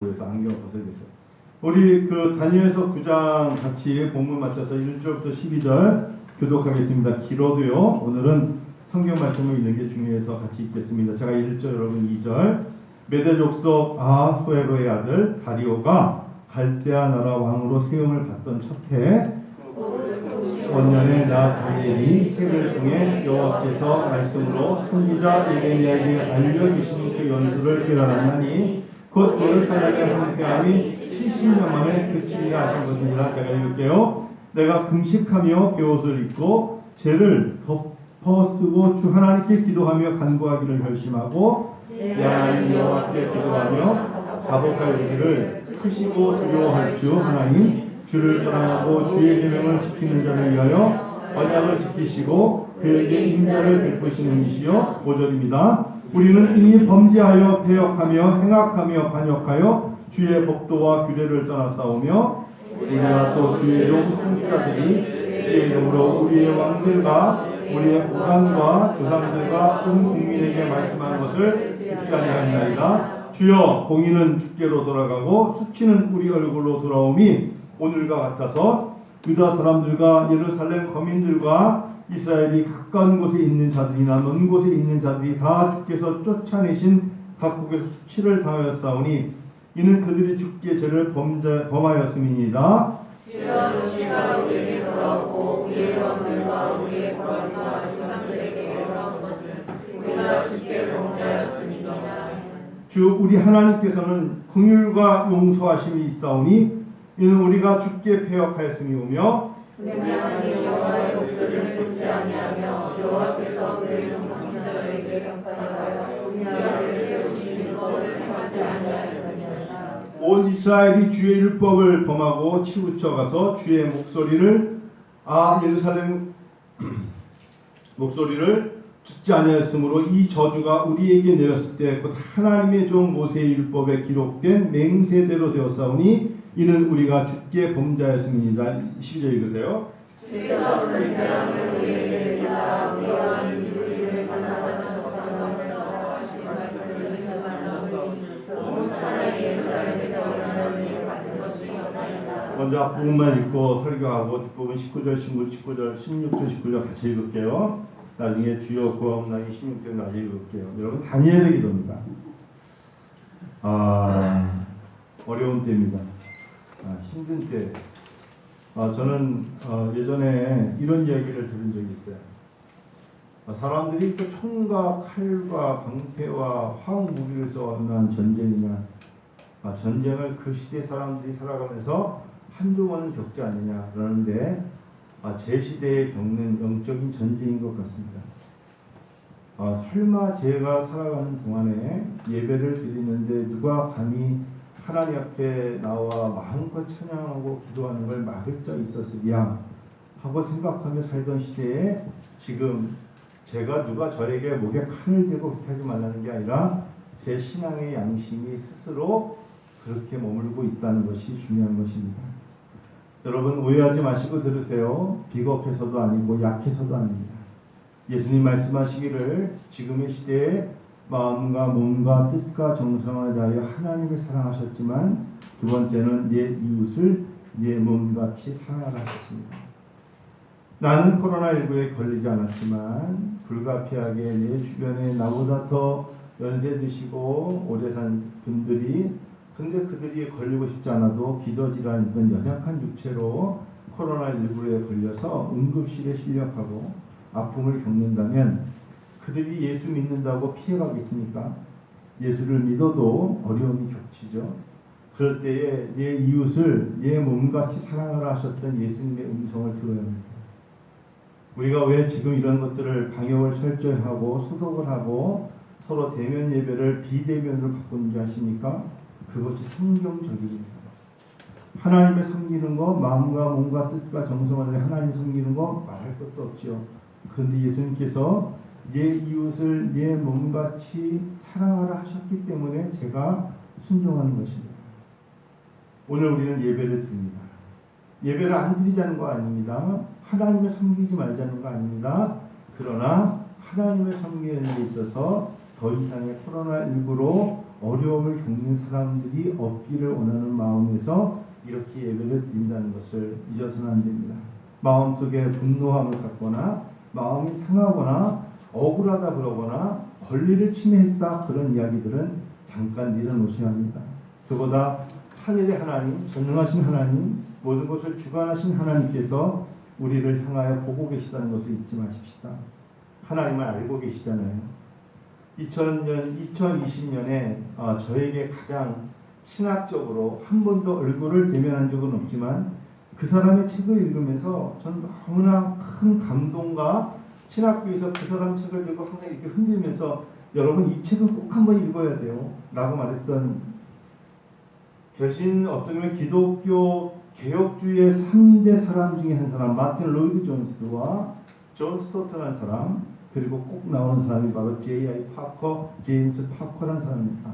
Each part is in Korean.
그래서 안경 벗어야겠어요. 우리 그 다니엘서 9장 같이 본문 맞춰서 1절부터 12절 교독하겠습니다. 길어도요. 오늘은 성경 말씀을 읽는 게 중요해서 같이 읽겠습니다. 제가 1절, 여러분 2절. 메대 족속 아하수에로의 아들 다리오가 갈대아 나라 왕으로 세움을 받던 첫해 원년에 나 다니엘이 책을 통해 여호와께서 말씀으로 선지자 예레미야에게 알려주신 그 연수를 깨달았나니 곧 예루살렘의 함께함이 70년 만에 그치리라 하신 것이니라. 제가 읽을게요. 내가 금식하며 베옷을 입고 죄를 덮어쓰고 주 하나님께 기도하며 간구하기를 결심하고 내 하나님 여호와께 기도하며 자복할 일을 크시고 두려워할 주 하나님 주를 사랑하고 주의 계명을 지키는 자를 위하여 언약을 지키시고 그에게 인자를 베푸시는 이시여. 5절입니다. 우리는 이미 범죄하여 배역하며 행악하며 반역하여 주의 법도와 규례를 떠나싸우며 우리가 또 주의 종 선지자들이 주의 이름으로 우리의 왕들과 우리의 고관과 조상들과 온 국민에게 말씀한 것을 듣지 아니하였나이다. 주여, 공의는 주께로 돌아가고 수치는 우리 얼굴로 돌아오미 오늘과 같아서 유다 사람들과 예루살렘 거민들과 이스라엘이 가까운 곳에 있는 자들이나 먼 곳에 있는 자들이 다 주께서 쫓아내신 각국에서 수치를 당하였사오니 이는 그들이 주께 죄를 범하였음이니이다. 주여, 조시가 우리에게 돌아오고 우리의 왕들과 우리의 고관과 조상들에게 돌아온 것은 우리가 주께 범죄하였음이니이다. 주 우리 하나님께서는 긍휼과 용서하심이 있사오니 이는 우리가 주께 패역하였음이오며 하나님 여호와의 목소리를 듣지 아니하며 여호와께서 그의 종 선지자들에게 경파하여 우리 앞에 세우신 율법을 행하지 아니하였습니다. 온 이스라엘이 주의 율법을 범하고 치우쳐 가서 주의 목소리를 예루살렘 목소리를 듣지 아니하였으므로 이 저주가 우리에게 내렸을 때 곧 하나님의 종 모세의 율법에 기록된 맹세대로 되었사오니 이는 우리가 주께 범죄하였음이니이다. 12절 읽으세요. 주께서 그 재앙을 우리에게 내사 우리와 우리를 가나안에서 적하셔서 하신 말씀을 기억하셨으니 온 천하의 예루살렘에서 일어난 일 같은 것이 없나이다. 먼저 앞부분만 읽고 설교하고 뒷부분 19절, 19절, 16절, 19절 같이 읽을게요. 나중에 주여 구하옵나니 16절 나중에 읽을게요. 여러분 다니엘의 기도입니다. 어려운 때입니다. 힘든 때. 저는 예전에 이런 이야기를 들은 적이 있어요. 사람들이 또 총과 칼과 방패와 화학 무기를 써난 전쟁이냐, 전쟁을 그 시대 사람들이 살아가면서 한두 번은 겪지 않느냐 그러는데 제 시대에 겪는 영적인 전쟁인 것 같습니다. 설마 제가 살아가는 동안에 예배를 드리는데 누가 감히 하나님 앞에 나와 마음껏 찬양하고 기도하는 걸 막을 자 있었으랴 하고 생각하며 살던 시대에 지금 제가 누가 저에게 목에 칼을 대고 그렇게 하지 말라는 게 아니라 제 신앙의 양심이 스스로 그렇게 머물고 있다는 것이 중요한 것입니다. 여러분 오해하지 마시고 들으세요. 비겁해서도 아니고 약해서도 아닙니다. 예수님 말씀하시기를 지금의 시대에 마음과 몸과 뜻과 정성을 다하여 하나님을 사랑하셨지만 두 번째는 내 이웃을 내 몸같이 사랑하라 하셨습니다. 나는 코로나19에 걸리지 않았지만 불가피하게 내 주변에 나보다 더 연세 드시고 오래 산 분들이 근데 그들이 걸리고 싶지 않아도 기저질환이든 연약한 육체로 코로나19에 걸려서 응급실에 실려가고 아픔을 겪는다면 그들이 예수 믿는다고 피해가겠습니까? 예수를 믿어도 어려움이 겹치죠. 그럴 때에 내 이웃을 내 몸같이 사랑하라 하셨던 예수님의 음성을 들어야 합니다. 우리가 왜 지금 이런 것들을 방역을 철저히 하고 소독을 하고 서로 대면 예배를 비대면으로 바꾸는지 아십니까? 그것이 성경적입니다. 하나님을 섬기는 것, 마음과 몸과 뜻과 정성을 다해 하나님 섬기는 것 말할 것도 없죠. 그런데 예수님께서 내 이웃을 내 몸같이 사랑하라 하셨기 때문에 제가 순종하는 것입니다. 오늘 우리는 예배를 드립니다. 예배를 안 드리자는 거 아닙니다. 하나님을 섬기지 말자는 거 아닙니다. 그러나 하나님을 섬기는 데 있어서 더 이상의 코로나19로 어려움을 겪는 사람들이 없기를 원하는 마음에서 이렇게 예배를 드린다는 것을 잊어서는 안 됩니다. 마음속에 분노함을 갖거나 마음이 상하거나 억울하다 그러거나 권리를 침해했다 그런 이야기들은 잠깐 내려놓으셔야 합니다. 그보다 하늘의 하나님, 전능하신 하나님, 모든 것을 주관하신 하나님께서 우리를 향하여 보고 계시다는 것을 잊지 마십시다. 하나님을 알고 계시잖아요. 2020년에 저에게 가장 신학적으로 한 번도 얼굴을 대면한 적은 없지만 그 사람의 책을 읽으면서 저는 너무나 큰 감동과 신학교에서 그 사람 책을 들고 항상 이렇게 흔들면서 여러분 이 책은 꼭 한번 읽어야 돼요 라고 말했던 어떻게 보면 기독교 개혁주의의 3대 사람 중에 한 사람 마틴 로이드 존스와 존 스토트라는 사람 그리고 꼭 나오는 사람이 바로 J.I. 파커, 제임스 파커라는 사람입니다.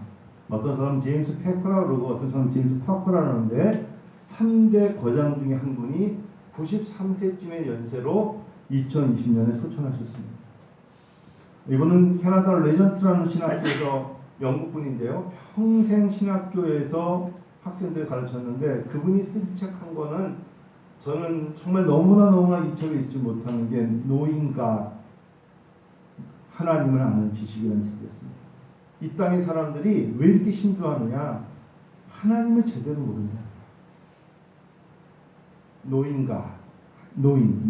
어떤 사람은 제임스 패커라고 그러고 어떤 사람은 제임스 파커라고 하는데 3대 거장 중에 한 분이 93세쯤의 연세로 2020년에 소천하셨습니다. 이분은 캐나다 레전트라는 신학교에서 영국분인데요. 평생 신학교에서 학생들 가르쳤는데 그분이 쓴 책 한 권은 저는 정말 너무나 이 책을 읽지 못하는 게 노인과 하나님을 아는 지식이라는 책이었습니다. 이 땅의 사람들이 왜 이렇게 힘들어하느냐? 하나님을 제대로 모른다. 노인,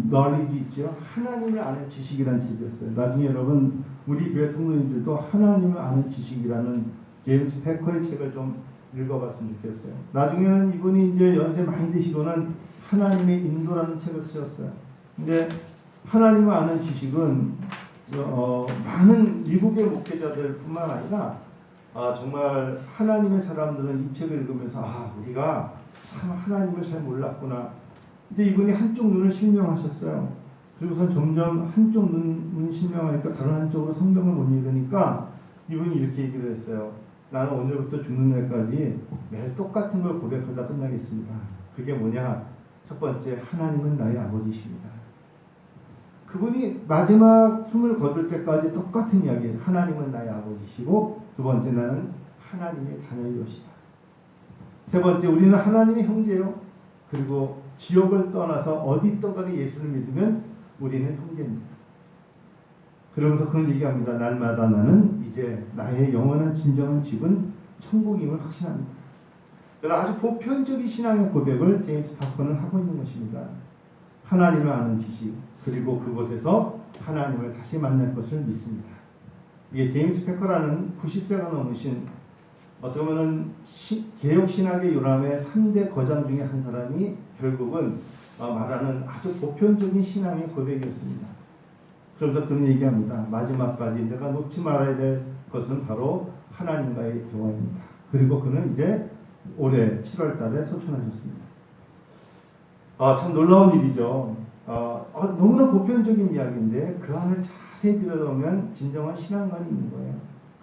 knowledge 있죠? 하나님을 아는 지식이라는 책이었어요. 나중에 여러분 우리 교회 성도님들도 하나님을 아는 지식이라는 제임스 패커의 책을 좀 읽어봤으면 좋겠어요. 나중에는 이분이 이제 연세 많이 드시고는 하나님의 인도라는 책을 쓰셨어요. 근데 하나님을 아는 지식은 많은 미국의 목회자들 뿐만 아니라 정말 하나님의 사람들은 이 책을 읽으면서 우리가 참 하나님을 잘 몰랐구나. 근데 이분이 한쪽 눈을 실명하셨어요. 그리고선 점점 한쪽 눈 실명하니까 다른 한쪽으로 성경을 못 읽으니까 이분이 이렇게 얘기를 했어요. 나는 오늘부터 죽는 날까지 매일 똑같은 걸 고백하다 끝나겠습니다. 그게 뭐냐? 첫 번째, 하나님은 나의 아버지십니다. 그분이 마지막 숨을 거둘 때까지 똑같은 이야기예요. 하나님은 나의 아버지시고 두 번째, 나는 하나님의 자녀일 것이다. 세 번째, 우리는 하나님의 형제요. 그리고 지옥을 떠나서 어디 있던 간에 예수를 믿으면 우리는 형제입니다. 그러면서 그런 얘기합니다. 날마다 나는 이제 나의 영원한 진정한 집은 천국임을 확신합니다. 아주 보편적인 신앙의 고백을 제임스 파커는 하고 있는 것입니다. 하나님을 아는 지식, 그리고 그곳에서 하나님을 다시 만날 것을 믿습니다. 이게 제임스 패커라는 90세가 넘으신 어떻게 보면 개혁신학의 요람의 3대 거장 중에 한 사람이 결국은 말하는 아주 보편적인 신앙의 고백이었습니다. 그러면서 그런 얘기합니다. 마지막까지 내가 놓지 말아야 될 것은 바로 하나님과의 대화입니다. 그리고 그는 이제 올해 7월 달에 소천하셨습니다. 참 놀라운 일이죠. 너무나 보편적인 이야기인데 그 안을 자세히 들여다보면 진정한 신앙관이 있는 거예요.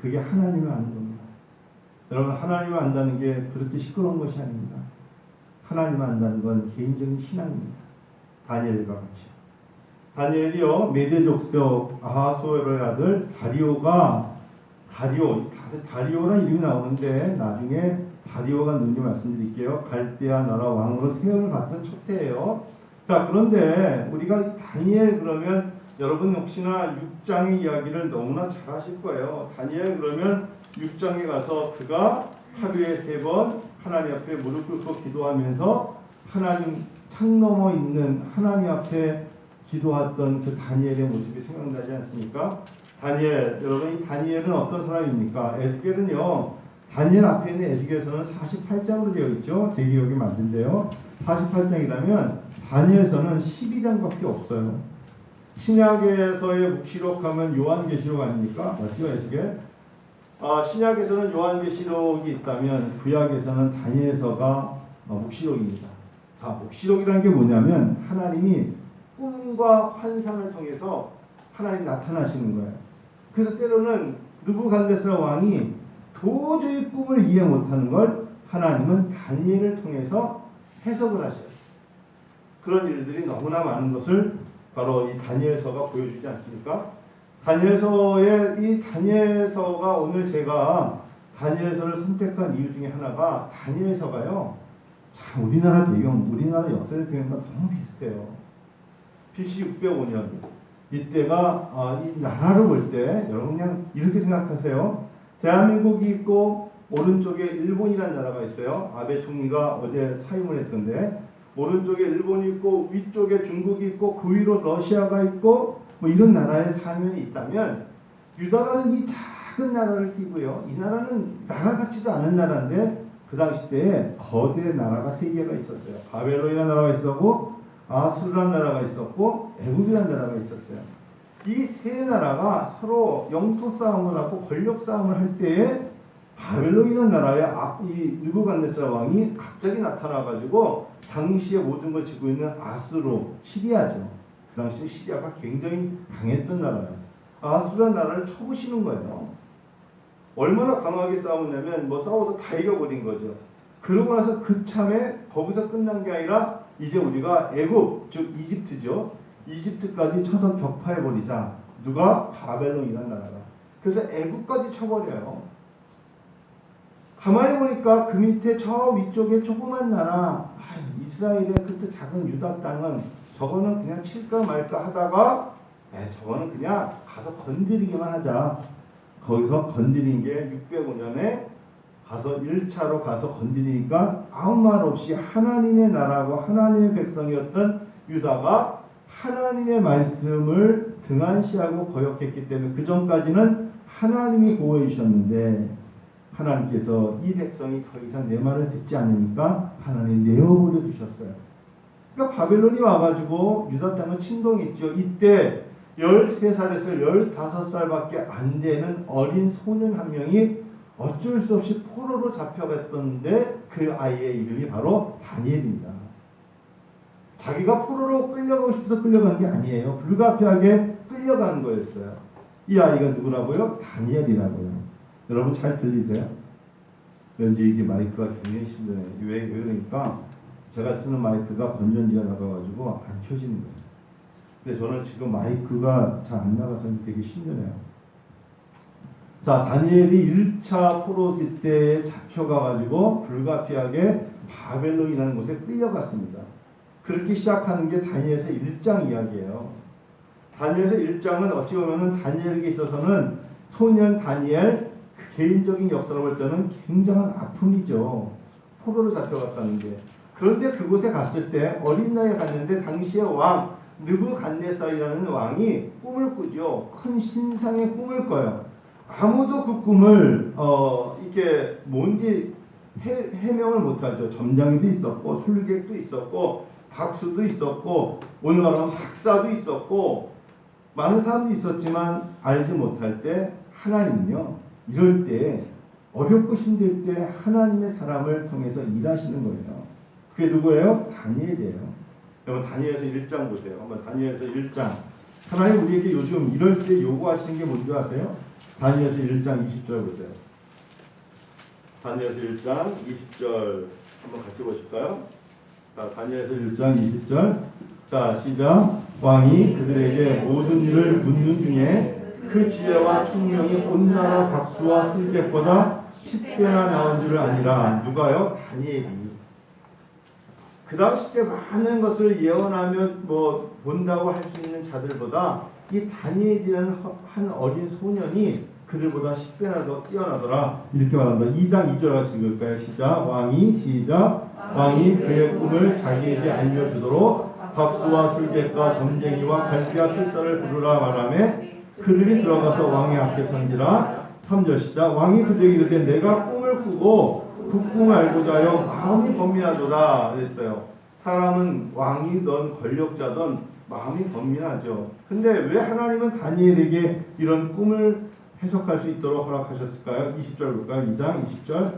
그게 하나님을 아는 겁니다. 여러분, 하나님을 안다는 게 그렇게 시끄러운 것이 아닙니다. 하나님을 안다는 건 개인적인 신앙입니다. 다니엘과 같이. 다니엘이요, 메대 족속 아하수에로의 아들 다리오라는 이름이 나오는데 나중에 다리오가 누군지 말씀드릴게요. 갈대아 나라 왕으로 세월을 받던 첫 해예요. 자, 그런데 우리가 다니엘 그러면 여러분 혹시나 6장의 이야기를 너무나 잘 아실 거예요. 다니엘 그러면 6장에 가서 그가 하루에 3번 하나님 앞에 무릎 꿇고 기도하면서 하나님 창 넘어 있는 하나님 앞에 기도했던 그 다니엘의 모습이 생각나지 않습니까? 다니엘, 여러분 이 다니엘은 어떤 사람입니까? 에스겔은요, 다니엘 앞에 있는 에스겔서는 48장으로 되어 있죠. 제 기억이 맞는데요. 48장이라면 다니엘서는 12장밖에 없어요. 신약에서의 묵시록하면 요한계시록 아닙니까? 맞죠, 에스겔? 신약에서는 요한계시록이 있다면 구약에서는 다니엘서가 묵시록입니다. 자, 묵시록이라는 게 뭐냐면 하나님이 꿈과 환상을 통해서 하나님 나타나시는 거예요. 그래서 때로는 느부갓네살 왕이 도저히 꿈을 이해 못하는 걸 하나님은 다니엘을 통해서 해석을 하셔요. 그런 일들이 너무나 많은 것을 바로 이 다니엘서가 보여주지 않습니까? 다니엘서가 오늘 제가 다니엘서를 선택한 이유 중에 하나가 다니엘서가요. 참 우리나라 배경, 우리나라 역사의 배경과 너무 비슷해요. BC 605년 이때가 이 나라를 볼 때 여러분 그냥 이렇게 생각하세요. 대한민국이 있고 오른쪽에 일본이라는 나라가 있어요. 아베 총리가 어제 사임을 했던데 오른쪽에 일본이 있고 위쪽에 중국이 있고 그 위로 러시아가 있고 뭐 이런 나라의 사면이 있다면 유다라는 이 작은 나라를 끼고요. 이 나라는 나라 같지도 않은 나라인데 그 당시 때에 거대 나라가 세 개가 있었어요. 바벨론이라는 나라가 있었고 아수르라는 나라가 있었고 애굽이라는 나라가 있었어요. 이 세 나라가 서로 영토 싸움을 하고 권력 싸움을 할 때에 바벨론이라는 나라의 이 느부갓네살 왕이 갑자기 나타나가지고 당시에 모든 걸 쥐고 있는 아수르, 시리아죠. 그 당시 시리아가 굉장히 강했던 나라예요. 아수르라는 나라를 쳐부시는 거예요. 얼마나 강하게 싸웠냐면 뭐 싸워서 다 이겨버린 거죠. 그러고 나서 그 참에 거기서 끝난 게 아니라 이제 우리가 애굽, 즉 이집트죠. 이집트까지 쳐서 격파해버리자. 누가? 바벨론이라는 나라가. 그래서 애굽까지 쳐버려요. 가만히 보니까 그 밑에 저 위쪽에 조그만 나라, 이스라엘의 그때 작은 유다 땅은 저거는 그냥 칠까 말까 하다가 저거는 그냥 가서 건드리기만 하자. 거기서 건드린 게 605년에 가서 1차로 가서 건드리니까 아무 말 없이 하나님의 나라고 하나님의 백성이었던 유다가 하나님의 말씀을 등한시하고 거역했기 때문에 그 전까지는 하나님이 보호해 주셨는데 하나님께서 이 백성이 더 이상 내 말을 듣지 않으니까 하나님 내어버려 두셨어요. 그러니까 바벨론이 와가지고 유다 땅을 침공했죠. 이때 13살에서 15살밖에 안 되는 어린 소년 한 명이 어쩔 수 없이 포로로 잡혀갔던데 그 아이의 이름이 바로 다니엘입니다. 자기가 포로로 끌려가고 싶어서 끌려간 게 아니에요. 불가피하게 끌려간 거였어요. 이 아이가 누구라고요? 다니엘이라고요. 여러분 잘 들리세요? 왠지 이게 마이크가 굉장히 힘드네요. 왜 그러니까 제가 쓰는 마이크가 건전지가 나가가지고 안 켜지는 거예요. 근데 저는 지금 마이크가 잘 안 나가서 되게 힘드네요. 자, 다니엘이 1차 포로기 때에 잡혀가가지고 불가피하게 바벨론이라는 곳에 끌려갔습니다. 그렇게 시작하는 게 다니엘서 1장 이야기예요. 다니엘서 1장은 어찌 보면 다니엘에게 있어서는 소년 다니엘 개인적인 역사로 볼 때는 굉장한 아픔이죠. 포로로 잡혀갔다는 게. 그런데 그곳에 갔을 때 어린 나이에 갔는데 당시의 왕 느부갓네살이라는 왕이 꿈을 꾸죠. 큰 신상의 꿈을 꿔요. 아무도 그 꿈을 이게 뭔지 해명을 못하죠. 점장이도 있었고 술객도 있었고 박수도 있었고 오늘 말하면 박사도 있었고 많은 사람도 있었지만 알지 못할 때 하나님은요. 이럴 때 어렵고 힘들 때 하나님의 사람을 통해서 일하시는 거예요. 그게 누구예요? 다니엘이에요. 여러분 다니엘서 1장 보세요. 한번 다니엘서 1장. 하나님 우리에게 요즘 이럴 때 요구하시는 게 뭔지 아세요? 다니엘서 1장 20절 보세요. 다니엘서 1장 20절 한번 같이 보실까요? 자, 다니엘서 1장 20절. 자, 시작. 왕이 그들에게 모든 일을 묻는 중에 그 지혜와 총명이 온 나라 박수와 술객보다 10배나 나온 줄을 아니라. 누가요? 다니엘이. 그 당시 때 많은 것을 예언하며 뭐 본다고 할 수 있는 자들보다 이 다니엘이라는 한 어린 소년이 그들보다 10배나 더 뛰어나더라. 이렇게 말한다. 2장 2절 같이 읽을까요? 시작. 왕이 시작. 왕이 그의 꿈을 자기에게 알려주도록 박수와 술객과 점쟁이와 갈대와 술사를 부르라 말하며 그들이 들어가서 왕의 앞에 선지라. 3절 시작. 왕이 그들에게 이르되 내가 꿈을 꾸고 그 꿈을 알고자 하여 마음이 범민하도다 그랬어요. 사람은 왕이든 권력자든 마음이 범민하죠. 근데 왜 하나님은 다니엘에게 이런 꿈을 해석할 수 있도록 허락하셨을까요? 20절 볼까요? 2장 20절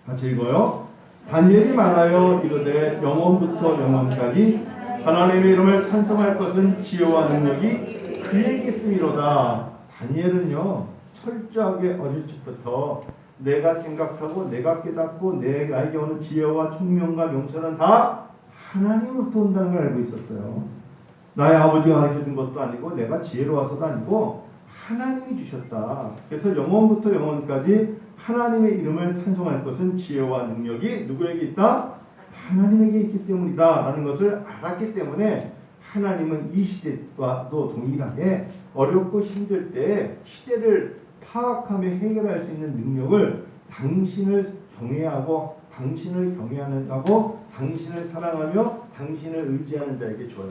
같이 읽어요. 다니엘이 말하여 이르되 영원부터 영원까지 하나님의 이름을 찬송할 것은 지혜와 능력이 그에게 있음이로다. 다니엘은요 철저하게 어릴 적부터 내가 생각하고 내가 깨닫고 나에게 오는 지혜와 총명과 명철은 다 하나님으로부터 온다는 걸 알고 있었어요. 나의 아버지가 가르쳐준 것도 아니고 내가 지혜로워서도 아니고 하나님이 주셨다. 그래서 영원부터 영원까지 하나님의 이름을 찬송할 것은 지혜와 능력이 누구에게 있다? 하나님에게 있기 때문이다 라는 것을 알았기 때문에 하나님은 이 시대와도 동일하게 어렵고 힘들 때 시대를 파악하며 해결할 수 있는 능력을 당신을 경외하고 당신을 경외하고 당신을 사랑하며 당신을 의지하는 자에게 줘요.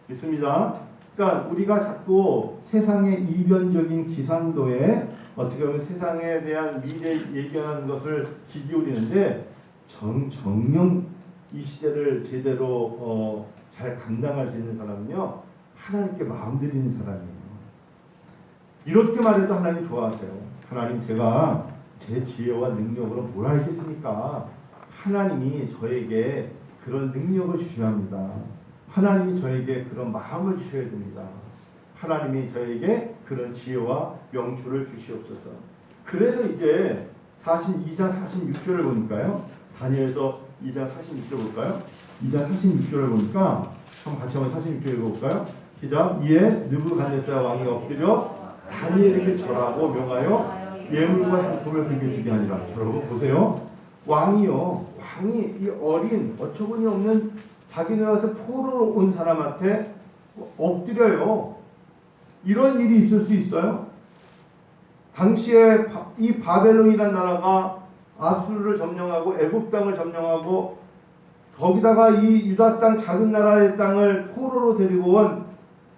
믿습니다. 그러니까 우리가 자꾸 세상의 이변적인 기상도에 어떻게 보면 세상에 대한 미래 예견하는 것을 귀 기울이는데 정녕 이 시대를 제대로 잘 감당할 수 있는 사람은요, 하나님께 마음 드리는 사람이에요. 이렇게 말해도 하나님 좋아하세요. 하나님, 제가 제 지혜와 능력으로 뭘 알겠습니까? 하나님이 저에게 그런 능력을 주셔야 합니다. 하나님이 저에게 그런 마음을 주셔야 됩니다. 하나님이 저에게 그런 지혜와 명초를 주시옵소서. 그래서 이제 2장 46절을 보니까요. 다니엘서 2장 46절 볼까요? 2장 46절을 보니까 한번 같이 한번 46절 읽어볼까요? 시작. 이에 느부갓네살 왕이 엎드려 다니엘에게 절하고 명하여 예물과 향품을 그에게 주게 하니라. 여러분 보세요. 왕이 이 어린 어처구니 없는 자기네한테 포로로 온 사람한테 엎드려요. 이런 일이 있을 수 있어요? 당시에 이 바벨론이라는 나라가 아수르를 점령하고 애굽 땅을 점령하고 거기다가 이 유다 땅 작은 나라의 땅을 포로로 데리고 온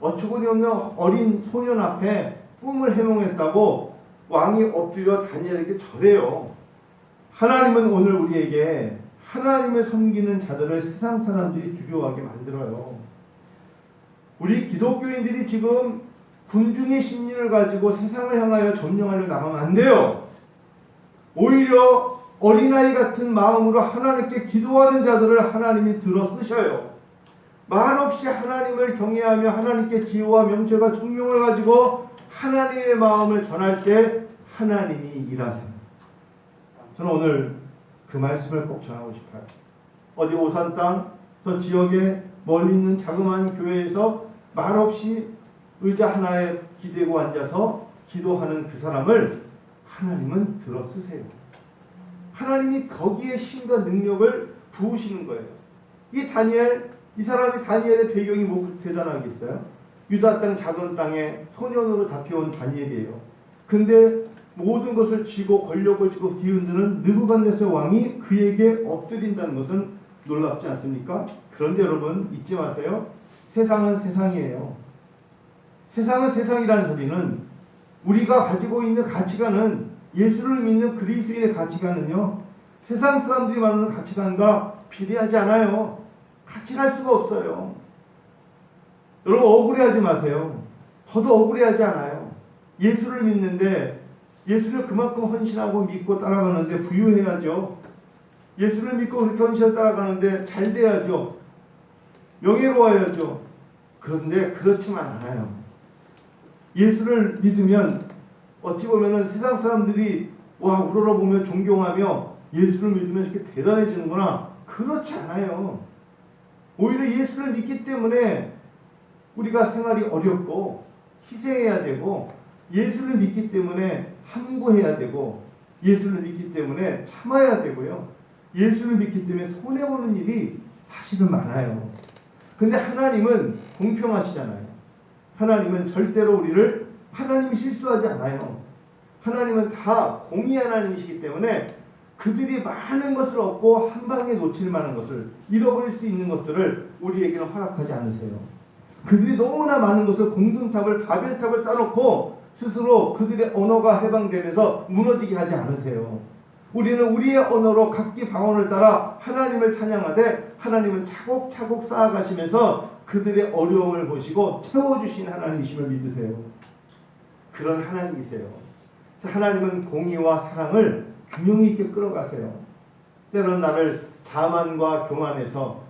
어처구니 없는 어린 소년 앞에 꿈을 해몽했다고 왕이 엎드려 다니엘에게 절해요. 하나님은 오늘 우리에게 하나님을 섬기는 자들을 세상 사람들이 두려워하게 만들어요. 우리 기독교인들이 지금 군중의 심리를 가지고 세상을 향하여 점령하려 나가면 안 돼요. 오히려 어린아이 같은 마음으로 하나님께 기도하는 자들을 하나님이 들어 쓰셔요. 말없이 하나님을 경외하며 하나님께 지혜와 명철과 총명을 가지고 하나님의 마음을 전할 때 하나님이 일하세요. 저는 오늘 그 말씀을 꼭 전하고 싶어요. 어디 오산 땅, 저 지역에 멀리 있는 자그마한 교회에서 말없이 의자 하나에 기대고 앉아서 기도하는 그 사람을 하나님은 들어 쓰세요. 하나님이 거기에 힘과 능력을 부으시는 거예요. 이 사람이 다니엘의 배경이 뭐 대단하겠어요? 유다 땅 작은 땅에 소년으로 잡혀온 다니엘이에요. 근데 모든 것을 쥐고 권력을 쥐고 뒤흔드는 느부갓네살 왕이 그에게 엎드린다는 것은 놀랍지 않습니까? 그런데 여러분 잊지 마세요. 세상은 세상이에요. 세상은 세상이라는 소리는 우리가 가지고 있는 가치관은 예수를 믿는 그리스도인의 가치관은요. 세상 사람들이 말하는 가치관과 비례하지 않아요. 같이 갈 수가 없어요. 여러분 억울해하지 마세요. 저도 억울해하지 않아요. 예수를 믿는데 예수를 그만큼 헌신하고 믿고 따라가는데 부유해야죠. 예수를 믿고 그렇게 헌신하고 따라가는데 잘 돼야죠. 명예로워야죠. 그런데 그렇지만 않아요. 예수를 믿으면 어찌 보면은 세상 사람들이 와 우러러보며 존경하며 예수를 믿으면 이렇게 대단해지는구나. 그렇지 않아요. 오히려 예수를 믿기 때문에 우리가 생활이 어렵고 희생해야 되고 예수를 믿기 때문에 함구해야 되고 예수를 믿기 때문에 참아야 되고요. 예수를 믿기 때문에 손해보는 일이 사실은 많아요. 근데 하나님은 공평하시잖아요. 하나님은 절대로 하나님이 실수하지 않아요. 하나님은 다 공의의 하나님이시기 때문에 그들이 많은 것을 얻고 한 방에 놓칠 만한 것을 잃어버릴 수 있는 것들을 우리에게는 허락하지 않으세요. 그들이 너무나 많은 것을 공든탑을 바벨탑을 쌓아놓고 스스로 그들의 언어가 해방되면서 무너지게 하지 않으세요. 우리는 우리의 언어로 각기 방언을 따라 하나님을 찬양하되 하나님은 차곡차곡 쌓아가시면서 그들의 어려움을 보시고 채워주신 하나님이심을 믿으세요. 그런 하나님이세요. 하나님은 공의와 사랑을 균형 있게 끌어가세요. 때로는 나를 자만과 교만에서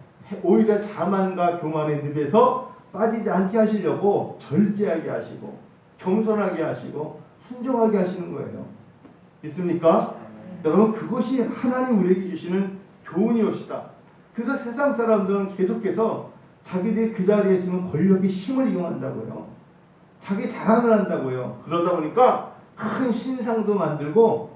오히려 자만과 교만의 늪에서 빠지지 않게 하시려고 절제하게 하시고 겸손하게 하시고 순종하게 하시는 거예요. 믿습니까? 여러분 그것이 하나님 우리에게 주시는 교훈이옵시다. 그래서 세상 사람들은 계속해서 자기들이 그 자리에 있으면 권력의 힘을 이용한다고요. 자기 자랑을 한다고요. 그러다 보니까 큰 신상도 만들고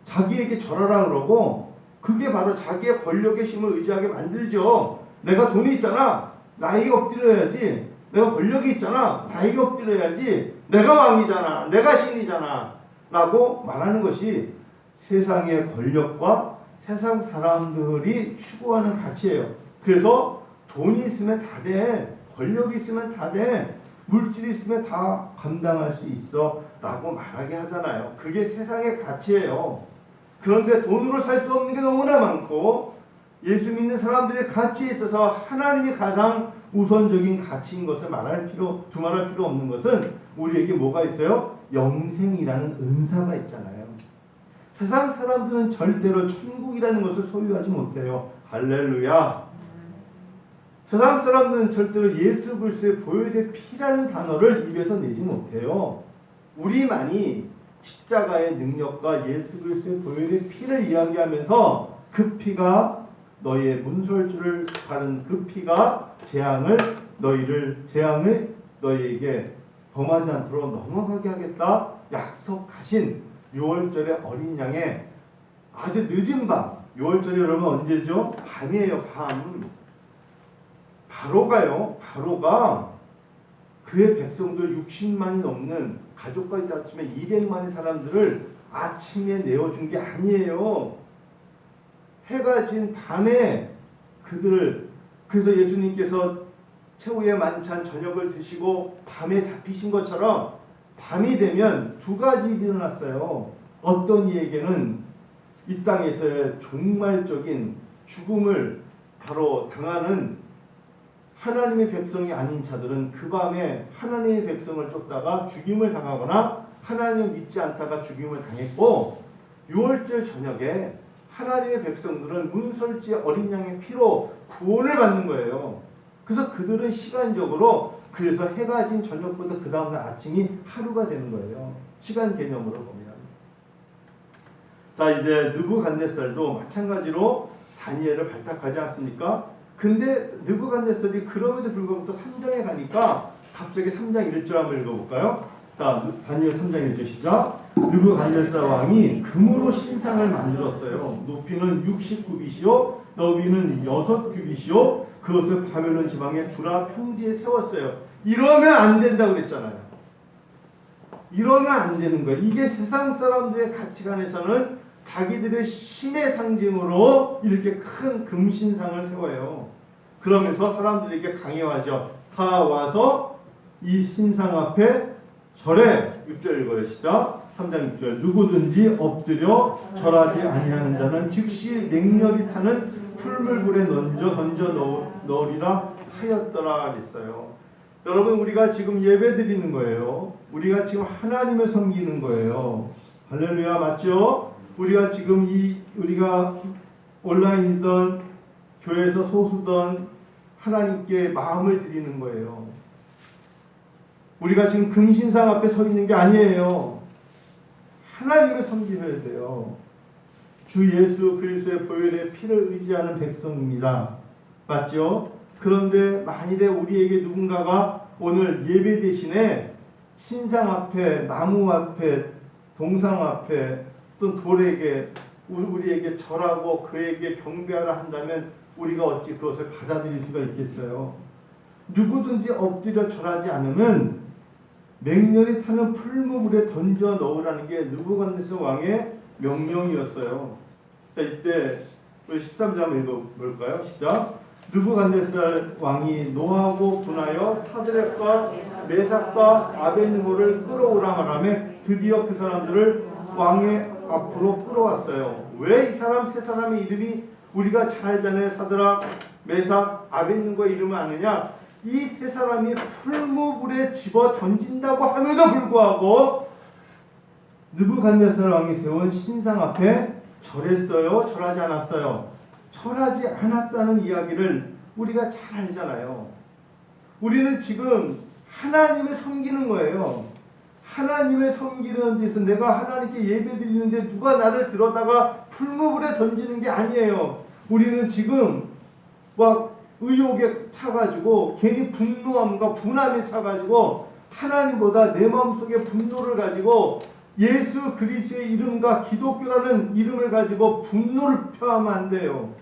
자기에게 절하라 그러고 그게 바로 자기의 권력의 힘을 의지하게 만들죠. 내가 돈이 있잖아. 나에게 엎드려야지. 내가 권력이 있잖아. 나에게 엎드려야지. 내가 왕이잖아. 내가 신이잖아. 라고 말하는 것이 세상의 권력과 세상 사람들이 추구하는 가치예요. 그래서 돈이 있으면 다 돼. 권력이 있으면 다 돼. 물질이 있으면 다 감당할 수 있어. 라고 말하게 하잖아요. 그게 세상의 가치예요. 그런데 돈으로 살 수 없는 게 너무나 많고 예수 믿는 사람들의 가치에 있어서 하나님이 가장 우선적인 가치인 것을 두말할 필요 없는 것은 우리에게 뭐가 있어요? 영생이라는 은사가 있잖아요. 세상 사람들은 절대로 천국이라는 것을 소유하지 못해요. 할렐루야. 세상 사람들은 절대로 예수 그리스도의 보혈의 피라는 단어를 입에서 내지 못해요. 우리만이 십자가의 능력과 예수 그리스도의 보혈의 피를 이야기하면서 그 피가 너희의 문설주를 바른 그 피가 재앙을 너희에게 범하지 않도록 넘어가게 하겠다 약속하신 6월절의 어린 양의 아주 늦은 밤, 6월절이 여러분 언제죠? 밤이에요. 밤. 바로가 그의 백성들 60만이 넘는 가족까지 합치면 200만의 사람들을 아침에 내어준 게 아니에요. 해가 진 밤에 그래서 예수님께서 최후의 만찬 저녁을 드시고 밤에 잡히신 것처럼 밤이 되면 두 가지 일이 일어났어요. 어떤 이에게는 이 땅에서의 종말적인 죽음을 바로 당하는 하나님의 백성이 아닌 자들은 그 밤에 하나님의 백성을 쫓다가 죽임을 당하거나 하나님을 믿지 않다가 죽임을 당했고 6월절 저녁에 하나님의 백성들은 문설지 어린 양의 피로 구원을 받는 거예요. 그래서 그들은 시간적으로 그래서 해가 진 저녁보다 그 다음날 아침이 하루가 되는 거예요. 시간 개념으로 보면. 자, 이제 느부갓네살도 마찬가지로 다니엘을 발탁하지 않습니까? 근데 느부갓네살이 그럼에도 불구하고 또 3장에 가니까 갑자기 3장 1절 한번 읽어볼까요? 자, 다니엘 3장 1절 시작. 느부갓네살 왕이 금으로 신상을 만들었어요. 높이는 60규빗이요 너비는 6규빗이요 그것을 바벨론 지방의 두라 평지에 세웠어요. 이러면 안 된다고 그랬잖아요. 이러면 안 되는 거예요. 이게 세상 사람들의 가치관에서는 자기들의 신의 상징으로 이렇게 큰 금신상을 세워요. 그러면서 사람들에게 강요하죠. 다 와서 이 신상 앞에 절해. 6절 읽어요. 시작. 3장 6절. 누구든지 엎드려 절하지 아니하는 자는 즉시 맹렬히 타는 풀물불에 던져 넣으리라 하였더라 그랬어요. 여러분, 우리가 지금 예배 드리는 거예요. 우리가 지금 하나님을 섬기는 거예요. 할렐루야, 맞죠? 우리가 지금 우리가 온라인이든 교회에서 소수든 하나님께 마음을 드리는 거예요. 우리가 지금 금신상 앞에 서 있는 게 아니에요. 하나님을 섬기셔야 돼요. 주 예수 그리스도의 보혈의 피를 의지하는 백성입니다. 맞죠? 그런데 만일에 우리에게 누군가가 오늘 예배 대신에 신상 앞에, 나무 앞에, 동상 앞에 또 돌에게 우리에게 절하고 그에게 경배하라 한다면 우리가 어찌 그것을 받아들일 수가 있겠어요? 누구든지 엎드려 절하지 않으면 맹렬히 타는 풀무불에 던져 넣으라는 게 느부갓네살 왕의 명령이었어요. 자, 이때 우리 13절 한번 읽어볼까요? 시작. 느부갓네살 왕이 노하고 분하여 사드락과 메삭과 아벳느고를 끌어오라 말하며 드디어 그 사람들을 왕의 앞으로 끌어왔어요. 왜 이 사람 세 사람의 이름이 우리가 잘 알잖아요. 사드락, 메삭, 아벳느고의 이름을 아느냐? 이 세 사람이 풀무불에 집어 던진다고 함에도 불구하고 느부갓네살 왕이 세운 신상 앞에 절했어요? 절하지 않았어요? 절하지 않았다는 이야기를 우리가 잘 알잖아요. 우리는 지금 하나님을 섬기는 거예요. 하나님을 섬기는 데서 내가 하나님께 예배드리는데 누가 나를 들어다가 풀무불에 던지는 게 아니에요. 우리는 지금 막 의욕에 차가지고 괜히 분노함과 분함에 차가지고 하나님보다 내 마음속에 분노를 가지고 예수 그리스도의 이름과 기독교라는 이름을 가지고 분노를 표하면 안 돼요.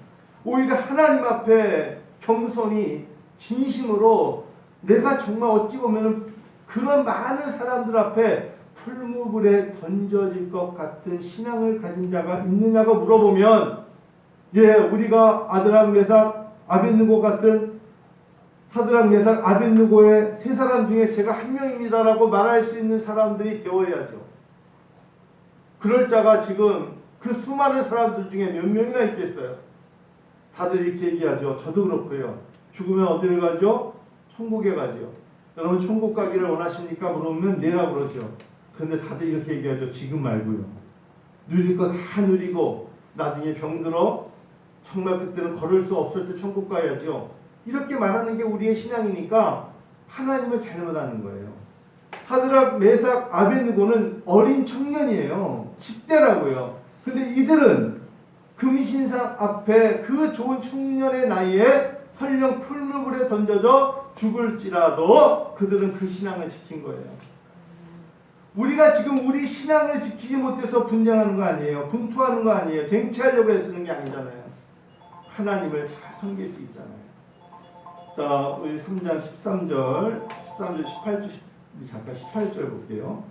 오히려 하나님 앞에 겸손히 진심으로 내가 정말 어찌 보면 그런 많은 사람들 앞에 풀무불에 던져질 것 같은 신앙을 가진 자가 있느냐고 물어보면, 예, 우리가 아드락 메삭 아벳느고 같은 사드락 메삭 아벳느고의 세 사람 중에 제가 한 명입니다라고 말할 수 있는 사람들이 되어야죠. 그럴 자가 지금 그 수많은 사람들 중에 몇 명이나 있겠어요? 다들 이렇게 얘기하죠. 저도 그렇고요. 죽으면 어디를 가죠? 천국에 가죠. 여러분 천국 가기를 원하십니까? 물으면 네라고 그러죠. 그런데 다들 이렇게 얘기하죠. 지금 말고요. 누릴 거 다 누리고 나중에 병들어 정말 그때는 걸을 수 없을 때 천국 가야죠. 이렇게 말하는 게 우리의 신앙이니까 하나님을 잘못하는 거예요. 사드락 메삭 아벳느고는 어린 청년이에요. 10대라고요. 근데 이들은 금신상 앞에 그 좋은 청년의 나이에 설령 풀무불에 던져져 죽을지라도 그들은 그 신앙을 지킨 거예요. 우리가 지금 우리 신앙을 지키지 못해서 분쟁하는 거 아니에요. 분투하는 거 아니에요. 쟁취하려고 애쓰는 게 아니잖아요. 하나님을 잘 섬길 수 있잖아요. 자, 우리 3장 13절, 18절, 잠깐 18절 볼게요.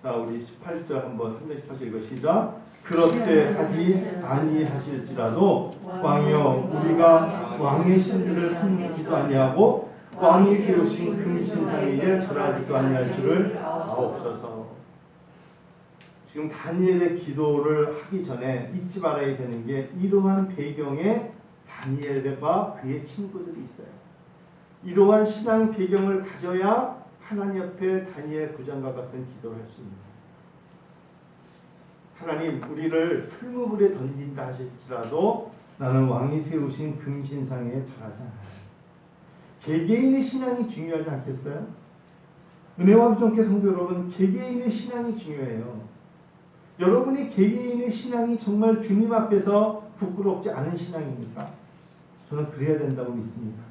자, 우리 18절 한번 3장 18절 읽어 시작. 그렇게 하지 아니하실지라도 왕이여 우리가 왕의 신들을 섬기지도 아니하고 왕이 세우신 금신상에게 절하지도 아니할 줄을 아옵소서. 지금 다니엘의 기도를 하기 전에 잊지 말아야 되는 게 이러한 배경에 다니엘과 그의 친구들이 있어요. 이러한 신앙 배경을 가져야 하나님 앞에 다니엘 부장과 같은 기도를 할 수 있습니다. 하나님 우리를 풀무불에 던진다 하실지라도 나는 왕이 세우신 금신상에 절하지 않아요. 개개인의 신앙이 중요하지 않겠어요? 은혜와 함께 성도 여러분, 개개인의 신앙이 중요해요. 여러분의 개개인의 신앙이 정말 주님 앞에서 부끄럽지 않은 신앙입니까? 저는 그래야 된다고 믿습니다.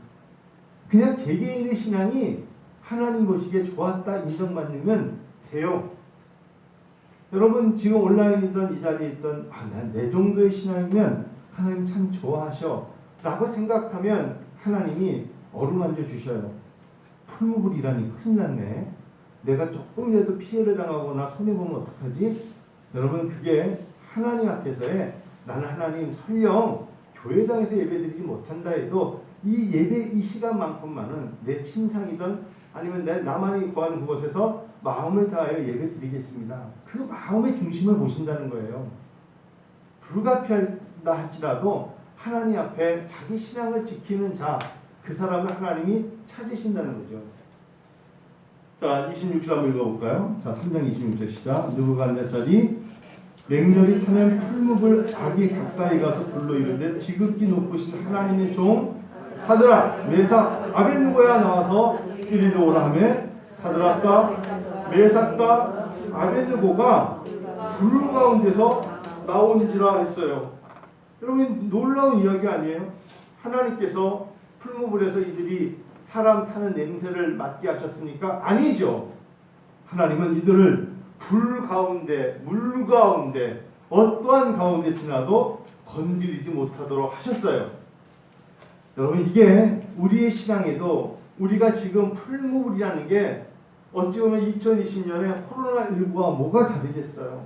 그냥 개개인의 신앙이 하나님 보시기에 좋았다 인정받으면 돼요. 여러분 지금 온라인이든 이 자리에 있든 난 내 정도의 신앙이면 하나님 참 좋아하셔 라고 생각하면 하나님이 어루만져 주셔요. 풀무불이라니 큰일 났네. 내가 조금이라도 피해를 당하거나 손해보면 어떡하지? 여러분 그게 하나님 앞에서의 나는 하나님 설령 교회당에서 예배드리지 못한다 해도 이 예배 이 시간만큼만은 내 침상이든 아니면 내 나만이 거하는 그곳에서 마음을 다하여 예배 드리겠습니다. 그 마음의 중심을 보신다는 거예요. 불가피하다 할지라도 하나님 앞에 자기 신앙을 지키는 자, 그 사람을 하나님이 찾으신다는 거죠. 자, 26절 한번 읽어볼까요? 자, 3장 26절 시작. 느부갓네살이 맹렬히 타는 풀무불 악이 가까이 가서 불러 이르되 지극히 높으신 하나님의 종 사드락 메삭 아벳느고야 나와서 이리로 오라 하매 사드락과 메삭과 아벳느고가 불 가운데서 나온지라 했어요. 여러분 놀라운 이야기 아니에요? 하나님께서 풀무불에서 이들이 사람 타는 냄새를 맡게 하셨습니까? 아니죠. 하나님은 이들을 불 가운데, 물 가운데, 어떠한 가운데 지나도 건드리지 못하도록 하셨어요. 여러분 이게 우리의 신앙에도 우리가 지금 풀무불이라는 게 어찌 보면 2020년에 코로나19와 뭐가 다르겠어요?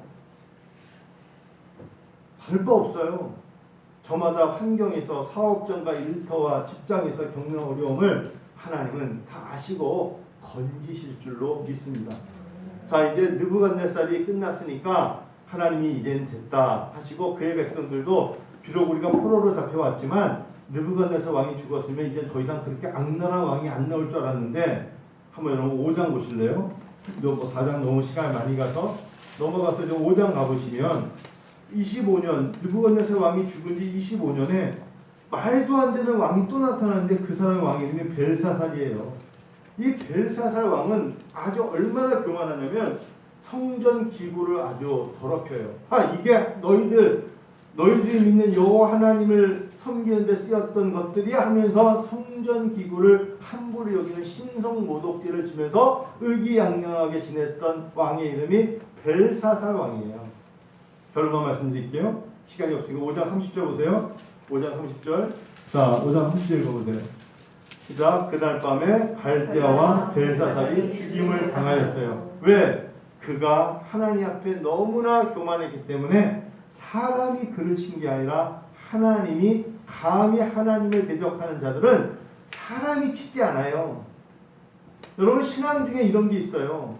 다를 바 없어요. 저마다 환경에서 사업장과 일터와 직장에서 겪는 어려움을 하나님은 다 아시고 건지실 줄로 믿습니다. 자, 이제 느부갓네살이 끝났으니까 하나님이 이제는 됐다 하시고 그의 백성들도 비록 우리가 포로로 잡혀왔지만 느부갓네살 왕이 죽었으면 이제 더 이상 그렇게 악랄한 왕이 안 나올 줄 알았는데 한번 여러분 5장 보실래요? 뭐 4장 너무 시간이 많이 가서 넘어가서 이제 5장 가보시면 25년 느부갓네살 왕이 죽은 지 25년에 말도 안 되는 왕이 또 나타나는데 그 사람의 왕 이름이 벨사살이에요. 이 벨사살 왕은 아주 얼마나 교만하냐면 성전 기구를 아주 더럽혀요. 이게 너희들이 믿는 여호와 하나님을 섬기는 데 쓰였던 것들이 하면서 성전 기구를 함부로 여기는 신성 모독죄를 지면서 의기양양하게 지냈던 왕의 이름이 벨사살 왕이에요. 결론만 말씀드릴게요. 시간이 없으니까 5장 30절 보세요. 5장 30절. 자, 5장 30절 읽어보세요. 시작. 그날 밤에 갈대아 왕 벨사살이 죽임을 당하였어요. 왜? 그가 하나님 앞에 너무나 교만했기 때문에 사람이 그를 친 게 아니라 하나님이 감히 하나님을 대적하는 자들은 사람이 치지 않아요. 여러분 신앙 중에 이런 게 있어요.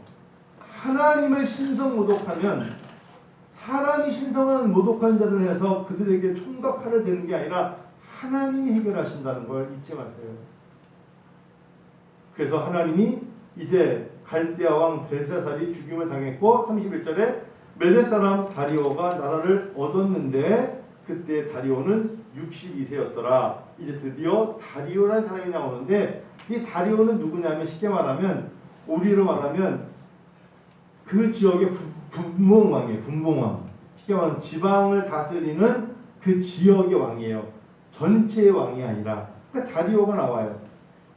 하나님을 신성 모독하면 사람이 신성한 모독하는 자들 해서 그들에게 총과 칼을 대는 게 아니라 하나님이 해결하신다는 걸 잊지 마세요. 그래서 하나님이 이제 갈대아 왕 벨사살이 죽임을 당했고 31절에 메대 사람 다리오가 나라를 얻었는데 그때 다리오는 62세였더라. 이제 드디어 다리오라는 사람이 나오는데 이 다리오는 누구냐면 쉽게 말하면 우리로 말하면 그 지역의 분봉왕이에요. 분봉왕. 쉽게 말하면 지방을 다스리는 그 지역의 왕이에요. 전체의 왕이 아니라. 그러니까 다리오가 나와요.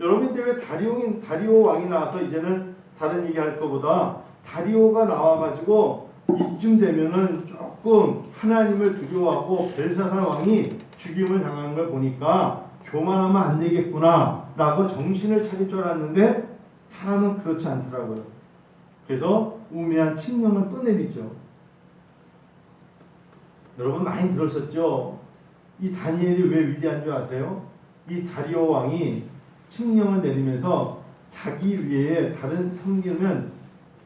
여러분 이제 왜 다리오 왕이 나와서 이제는 다른 얘기할 것보다 다리오가 나와가지고 이쯤 되면은 조금 하나님을 두려워하고 벨사살 왕이 죽임을 당하는 걸 보니까 교만하면 안 되겠구나 라고 정신을 차릴 줄 알았는데 사람은 그렇지 않더라고요. 그래서 우매한 칙령은 또 내리죠. 여러분 많이 들으셨죠? 이 다니엘이 왜 위대한 줄 아세요? 이 다리오 왕이 칙령을 내리면서 자기 위에 다른 섬기면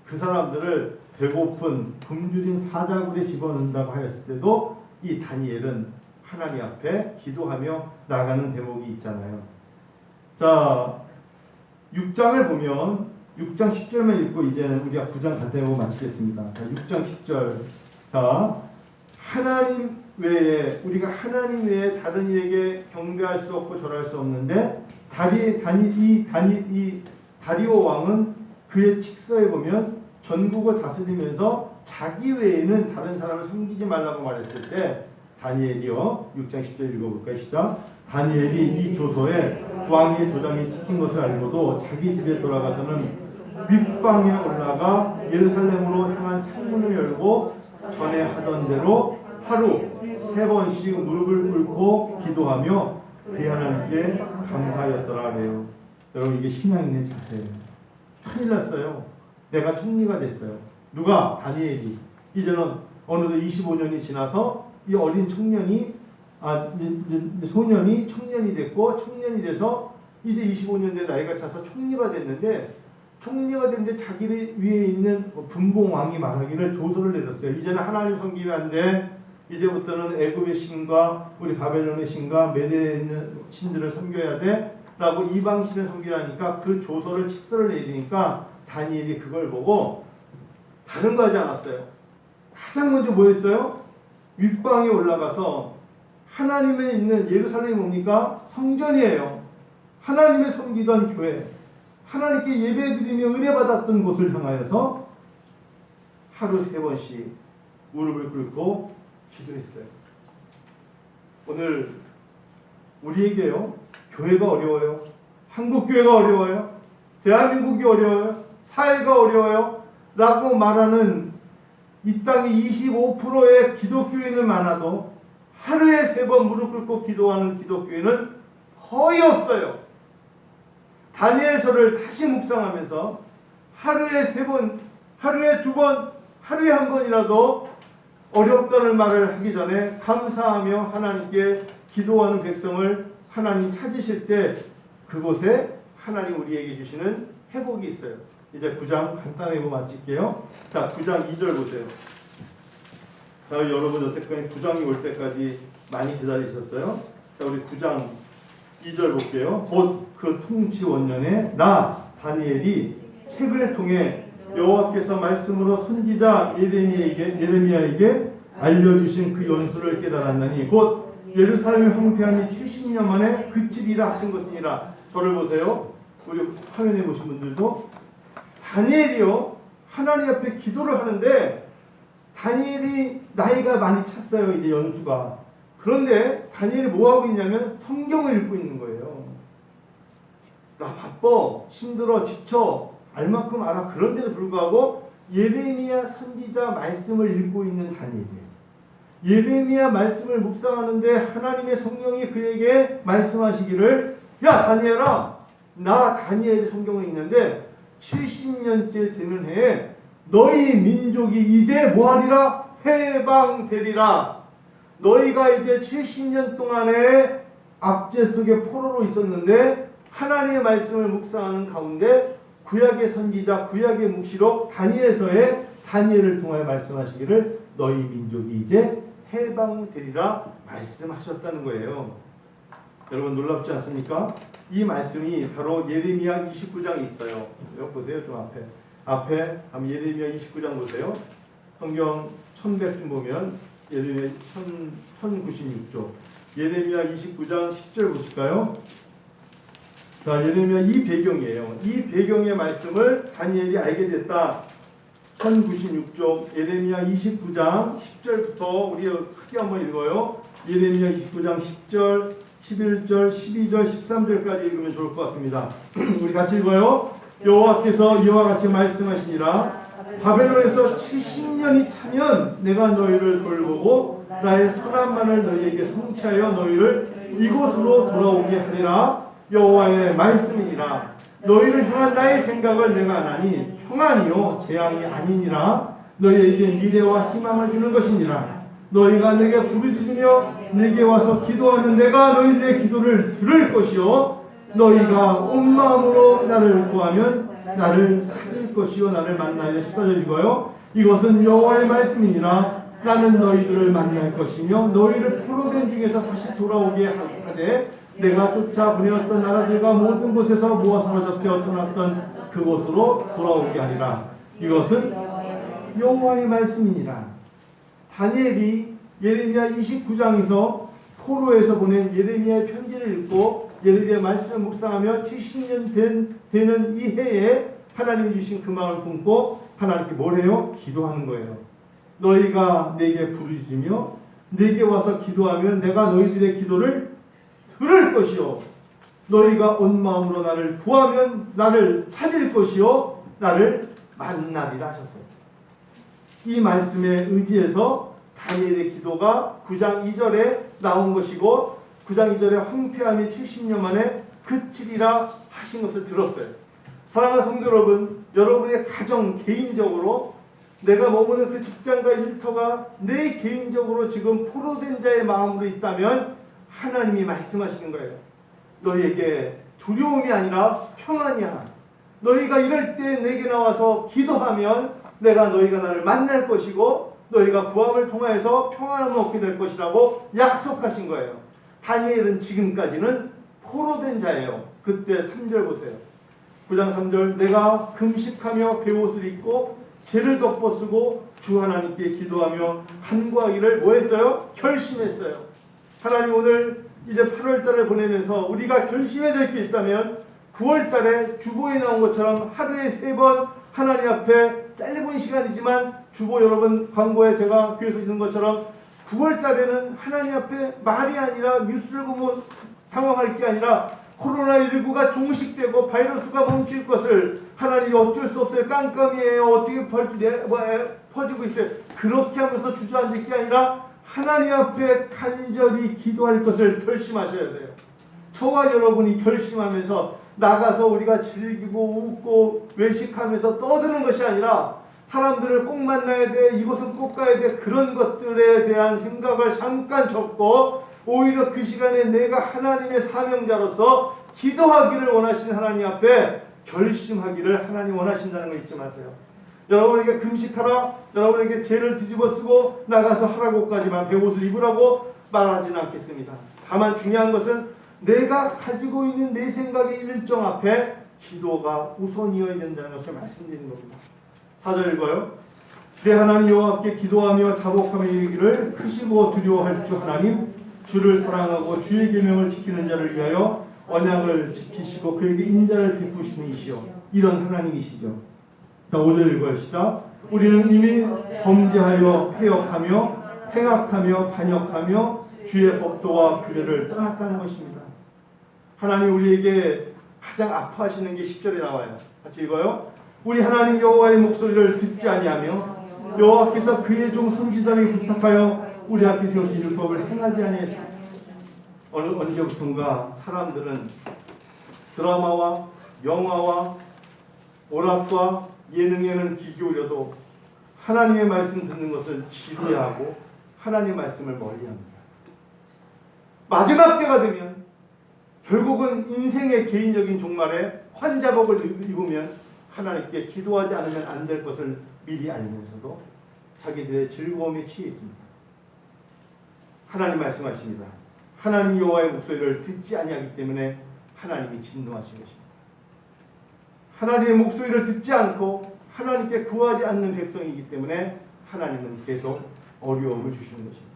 그 사람들을 배고픈 굶주린 사자굴에 집어넣는다고 하였을 때도 이 다니엘은 하나님 앞에 기도하며 나가는 대목이 있잖아요. 자, 6장을 보면 6장 10절만 읽고 이제는 우리가 9장 간단히 보고 마치겠습니다. 자, 6장 10절. 자, 하나님 외에 우리가 하나님 외에 다른 이에게 경배할 수 없고 절할 수 없는데 다리오 왕은 그의 칙서에 보면 전국을 다스리면서 자기 외에는 다른 사람을 섬기지 말라고 말했을 때 다니엘이요 6장 10절 읽어볼까요? 시작. 다니엘이 이 조서에 왕의 도장이 찍힌 것을 알고도 자기 집에 돌아가서는 윗방에 올라가 예루살렘으로 향한 창문을 열고 전에 하던 대로 하루 3번씩 무릎을 꿇고 기도하며 그 하나님께 감사하였더라 그래요. 여러분 이게 신앙인의 자세예요. 큰일 났어요. 내가 총리가 됐어요. 누가? 다니엘이. 이제는 어느덧 25년이 지나서 이 어린 청년이 소년이 청년이 됐고 청년이 돼서 이제 25년 된 나이가 차서 총리가 됐는데 총리가 됐는데 자기 위에 있는 분봉 왕이 말하기를 조서를 내렸어요. 이제는 하나님 섬기면 안 돼. 이제부터는 애굽의 신과 우리 바벨론의 신과 메대에 있는 신들을 섬겨야 돼. 라고 이방 신을 섬기라니까 그 조서를 칙서를 내리니까 다니엘이 그걸 보고 다른 거 하지 않았어요. 가장 먼저 뭐 했어요? 윗방에 올라가서 하나님에 있는 예루살렘이 뭡니까? 성전이에요. 하나님의 섬기던 교회, 하나님께 예배드리며 은혜 받았던 곳을 향하여서 하루 3번씩 무릎을 꿇고 기도했어요. 오늘 우리에게요, 교회가 어려워요. 한국 교회가 어려워요. 대한민국이 어려워요. 사회가 어려워요. 라고 말하는 이 땅의 25%의 기독교인은 많아도 하루에 3번 무릎 꿇고 기도하는 기독교인은 거의 없어요. 다니엘서를 다시 묵상하면서 하루에 3번, 하루에 2번, 하루에 1번이라도 어렵다는 말을 하기 전에 감사하며 하나님께 기도하는 백성을 하나님 찾으실 때 그곳에 하나님 우리에게 주시는 회복이 있어요. 이제 9장 간단하게 마칠게요. 자, 9장 2절 보세요. 자, 여러분 여태까지 9장이 올 때까지 많이 기다리셨어요. 자, 우리 9장 2절 볼게요. 곧 그 통치 원년에 나 다니엘이 책을 통해 여호와께서 말씀으로 선지자 예레미야에게 알려주신 그 연수를 깨달았나니 곧 예루살렘의 황폐함이 70년 만에 그치리라 하신 것이니라. 저를 보세요. 우리 화면에 보신 분들도 다니엘이요 하나님 앞에 기도를 하는데 다니엘이 나이가 많이 찼어요. 이제 연수가. 그런데 다니엘이 뭐하고 있냐면 성경을 읽고 있는 거예요. 나 바빠, 힘들어, 지쳐, 알 만큼 알아. 그런데도 불구하고 예레미야 선지자 말씀을 읽고 있는 다니엘이에요. 예레미야 말씀을 묵상하는데 하나님의 성령이 그에게 말씀하시기를, 야 다니엘아, 나 다니엘이 성경을 읽는데 70년째 되는 해에 너희 민족이 이제 뭐하리라? 해방되리라. 너희가 이제 70년 동안의 압제 속에 포로로 있었는데 하나님의 말씀을 묵상하는 가운데 구약의 선지자, 구약의 묵시록 다니엘서에 다니엘을 통하여 말씀하시기를 너희 민족이 이제 해방되리라 말씀하셨다는 거예요. 여러분 놀랍지 않습니까? 이 말씀이 바로 예레미야 29장에 있어요. 여기 보세요. 좀 앞에 한번 예레미야 29장 보세요. 성경 1100좀 보면 예레미야 1096쪽 예레미야 29장 10절 보실까요? 자, 예레미야 이 배경이에요. 이 배경의 말씀을 다니엘이 알게 됐다. 1096쪽 예레미야 29장 10절부터 우리 크게 한번 읽어요. 예레미야 29장 10절, 11절, 12절, 13절까지 읽으면 좋을 것 같습니다. 우리 같이 읽어요. 여호와께서 이와 같이 말씀하시니라. 바벨론에서 70년이 차면 내가 너희를 돌보고 나의 선한만을 너희에게 성취하여 너희를 이곳으로 돌아오게 하리라. 여호와의 말씀이니라. 너희를 향한 나의 생각을 내가 아나니 평안이요 재앙이 아니니라. 너희에게 미래와 희망을 주는 것이니라. 너희가 내게 부르짖으며 내게 와서 기도하면 내가 너희들의 기도를 들을 것이요 너희가 온 마음으로 나를 구하면 나를 찾을 것이요 나를 만나야 14절 읽어요. 이것은 여호와의 말씀이니라. 나는 너희들을 만날 것이며 너희를 포로된 중에서 다시 돌아오게 하되 내가 쫓아 보내었던 나라들과 모든 곳에서 모아 사로잡혀 떠났던 그곳으로 돌아오게 하리라. 이것은 여호와의 말씀이니라. 다니엘이 예레미야 29장에서 포로에서 보낸 예레미야의 편지를 읽고 예레미야 말씀을 묵상하며 70년 되는 이 해에 하나님이 주신 그 마음을 품고 하나님께 뭘 해요? 기도하는 거예요. 너희가 내게 부르짖으며 내게 와서 기도하면 내가 너희들의 기도를 들을 것이요 너희가 온 마음으로 나를 구하면 나를 찾을 것이요 나를 만나리라 하셨어요. 이 말씀에 의지해서 다니엘의 기도가 9장 2절에 나온 것이고 9장 2절에 황폐함이 70년 만에 그치리라 하신 것을 들었어요. 사랑하는 성도 여러분, 여러분의 가정 개인적으로 내가 머무는 그 직장과 일터가 내 개인적으로 지금 포로된 자의 마음으로 있다면 하나님이 말씀하시는 거예요. 너희에게 두려움이 아니라 평안이야. 너희가 이럴 때 내게 나와서 기도하면 내가 너희가 나를 만날 것이고 너희가 구함을 통하여서 평안을 얻게 될 것이라고 약속하신 거예요. 다니엘은 지금까지는 포로된 자예요. 그때 3절 보세요. 9장 3절 내가 금식하며 베옷을 입고 죄를 덮어쓰고 주 하나님께 기도하며 간구하기를 뭐 했어요? 결심했어요. 하나님 오늘 이제 8월달을 보내면서 우리가 결심해야 될 게 있다면 9월달에 주보에 나온 것처럼 하루에 3번 하나님 앞에 짧은 시간이지만 주보 여러분 광고에 제가 교회에서 있는 것처럼 9월달에는 하나님 앞에 말이 아니라 뉴스를 보면 당황할 게 아니라 코로나19가 종식되고 바이러스가 멈출 것을 하나님이 어쩔 수 없어요. 깜깜이에요. 어떻게 퍼지고 있어요. 그렇게 하면서 주저앉을 게 아니라 하나님 앞에 간절히 기도할 것을 결심하셔야 돼요. 저와 여러분이 결심하면서 나가서 우리가 즐기고 웃고 외식하면서 떠드는 것이 아니라 사람들을 꼭 만나야 돼, 이곳은 꼭 가야 돼, 그런 것들에 대한 생각을 잠깐 접고 오히려 그 시간에 내가 하나님의 사명자로서 기도하기를 원하시는 하나님 앞에 결심하기를 하나님 원하신다는 거 잊지 마세요. 여러분에게 금식하라, 여러분에게 죄를 뒤집어 쓰고 나가서 하라고까지만 베옷을 입으라고 말하지는 않겠습니다. 다만 중요한 것은 내가 가지고 있는 내 생각의 일정 앞에 기도가 우선이어야 된다는 것을 말씀드리는 겁니다. 4절 읽어요. 내 하나님 여호와께 기도하며 자복하며 이르기를 크시고 두려워할 주 하나님 주를 사랑하고 주의 계명을 지키는 자를 위하여 언약을 지키시고 그에게 인자를 베푸시는 이시여 이런 하나님이시죠. 자 5절 읽어요. 시작. 우리는 이미 범죄하여 폐역하며 행악하며 반역하며 주의 법도와 규례를 떠났다는 것입니다. 하나님 우리에게 가장 아파하시는 게 10절에 나와요. 같이 읽어요. 우리 하나님 여호와의 목소리를 듣지 아니하며 여호와께서 그의 종 선지자에게 부탁하여 우리 앞에 세우신 율법을 행하지 아니하시고 언제부턴가 사람들은 드라마와 영화와 오락과 예능에는 귀 기울여도 하나님의 말씀 듣는 것을 지루해하고 하나님의 말씀을 멀리합니다. 마지막 때가 되면 결국은 인생의 개인적인 종말에 환자복을 입으면 하나님께 기도하지 않으면 안 될 것을 미리 알면서도 자기들의 즐거움에 취해 있습니다. 하나님 말씀하십니다. 하나님 여호와의 목소리를 듣지 아니하기 때문에 하나님이 진노하신 것입니다. 하나님의 목소리를 듣지 않고 하나님께 구하지 않는 백성이기 때문에 하나님은 계속 어려움을 주시는 것입니다.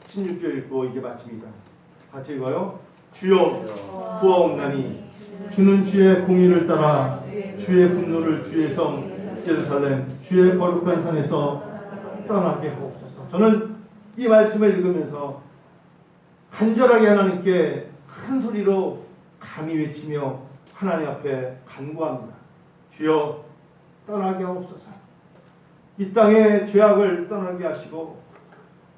16절 읽고 이제 마칩니다. 같이 읽어요. 주여 구하옵나니 주는 주의 공의를 따라 주의 분노를 주의 성 예루살렘 주의 거룩한 산에서 떠나게 하옵소서. 저는 이 말씀을 읽으면서 간절하게 하나님께 큰 소리로 감히 외치며 하나님 앞에 간구합니다. 주여 떠나게 하옵소서. 이 땅의 죄악을 떠나게 하시고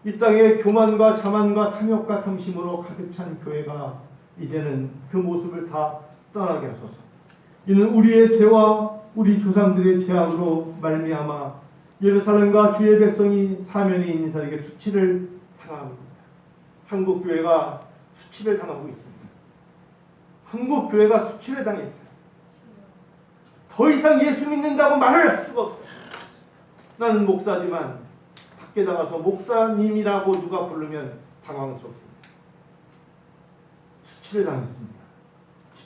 이 땅에 교만과 자만과 탐욕과 탐심으로 가득 찬 교회가 이제는 그 모습을 다 떠나게 하소서. 이는 우리의 죄와 우리 조상들의 죄악으로 말미암아 예루살렘과 주의 백성이 사면에 있는 자에게 수치를 당합니다. 한국 교회가 수치를 당하고 있습니다. 한국 교회가 수치를 당했어요. 더 이상 예수 믿는다고 말을 할 수가 없어요. 나는 목사지만 밖에 나가서 목사님이라고 누가 부르면 당황스럽습니다. 수치를 당했습니다.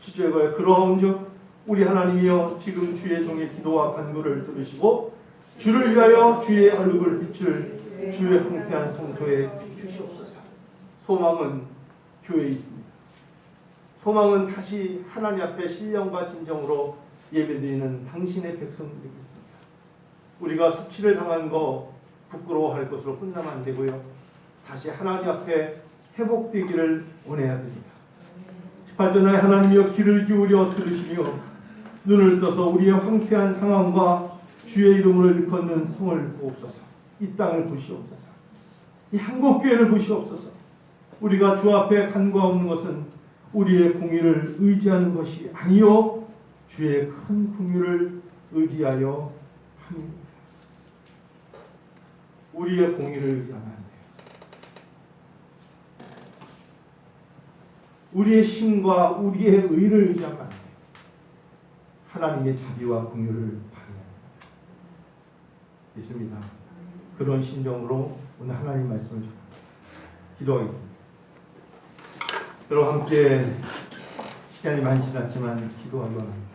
17절에 그러한즉 우리 하나님이여 지금 주의 종의 기도와 간구를 들으시고 주를 위하여 주의 얼굴 빛을 주의 황폐한 성소에 비추시옵소서. 소망은 교회에 있습니다. 소망은 다시 하나님 앞에 신령과 진정으로 예배드리는 당신의 백성들에게 있습니다. 우리가 수치를 당한 거 부끄러워할 것으로 끝나면 안 되고요. 다시 하나님 앞에 회복되기를 원해야 됩니다. 18절에 하나님이여 귀를 기울여 들으시며 눈을 떠서 우리의 황폐한 상황과 주의 이름으로 일컫는 성을 보옵소서. 이 땅을 보시옵소서. 이 한국교회를 보시옵소서. 우리가 주 앞에 간구하는 것은 우리의 공의를 의지하는 것이 아니요 주의 큰 긍휼을 의지하여 합니다. 우리의 공의를 의지하면 안 돼요. 우리의 힘과 우리의 의를 의지하면 안 돼요. 하나님의 자비와 긍휼을 바라야 있습니다. 그런 심정으로 오늘 하나님 말씀을 기도하겠습니다. 여러분 함께 시간이 많이 지났지만 기도하기 원합니다.